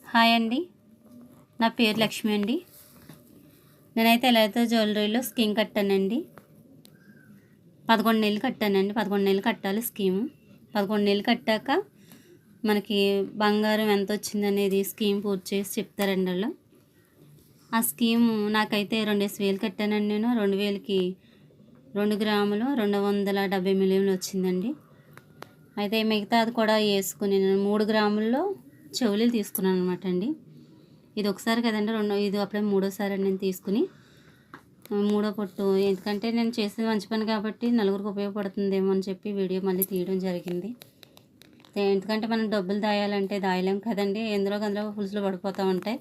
Hi అండి, నా పేరు లక్ష్మి అండి. నేనైతే లలిత జ్యువెలరీలో స్కీమ్ కట్టానండి. 11 నెలలు కట్టానండి. 11 నెలలు కట్టాలి స్కీము. 11 నెలలు కట్టాక మనకి బంగారం ఎంత వచ్చిందనేది స్కీమ్ పూర్తి చేసి చెప్తారండి వాళ్ళు. ఆ స్కీము నాకైతే 2,000 కట్టానండి. నేను 2,000కి 2 గ్రాములు 270 మిలియన్లు వచ్చిందండి. అయితే మిగతా అది కూడా వేసుకుని నేను 3 గ్రాముల్లో చెవులు తీసుకున్నాను అనమాట అండి. ఇది ఒకసారి కదండి, ఇది అప్పుడే మూడోసారి నేను తీసుకుని మూడో పొట్టు. ఎందుకంటే నేను చేసేది మంచి పని కాబట్టి నలుగురికి ఉపయోగపడుతుందేమో అని చెప్పి వీడియో మళ్ళీ తీయడం జరిగింది. ఎందుకంటే మనం డబ్బులు దాయాలంటే దాయలేం కదండి, ఎందులో పులుసులు పడిపోతూ ఉంటాయి.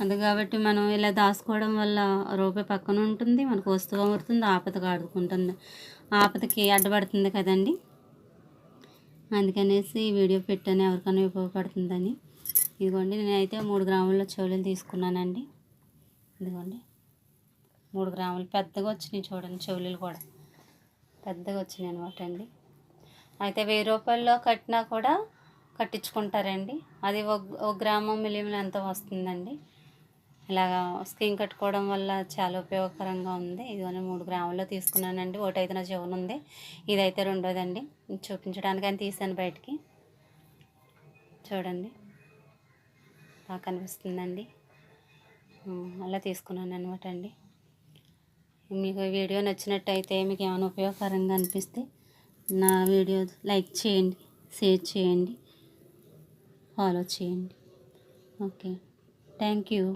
అందుకు కాబట్టి మనం ఇలా దాచుకోవడం వల్ల రూపాయి పక్కన ఉంటుంది, మనకు వస్తువు అమరుతుంది, ఆపదకు ఆడుకుంటుంది, ఆపదకి అడ్డపడుతుంది కదండి. అందుకనేసి ఈ వీడియో పెట్టాను, ఎవరికైనా ఉపయోగపడుతుందని. ఇదిగోండి, నేనైతే 3 గ్రాముల చెవులు తీసుకున్నానండి. ఇదిగోండి 3 గ్రాములు పెద్దగా వచ్చినాయి చూడండి, చెవులు కూడా పెద్దగా వచ్చినాయి అనమాట అండి. అయితే 1000 రూపాయల్లో కట్టినా కూడా కట్టించుకుంటారండి. అది 1 గ్రాము మిలియంలో ఎంత వస్తుందండి. ఇలాగా స్కీమ్ కట్టుకోవడం వల్ల చాలా ఉపయోగకరంగా ఉంది. ఇదిగోని 3 గ్రాముల్లో తీసుకున్నానండి. ఒకటైతే నా చెవున ఉంది, ఇదైతే రెండోదండి. చూపించడానికని తీసాను బయటికి. చూడండి బాగా కనిపిస్తుందండి. అలా తీసుకున్నాను అనమాట అండి. మీకు వీడియో నచ్చినట్టయితే, మీకు ఏమైనా ఉపయోగకరంగా అనిపిస్తే నా వీడియో లైక్ చేయండి, షేర్ చేయండి, ఫాలో చేయండి. Okay, thank you.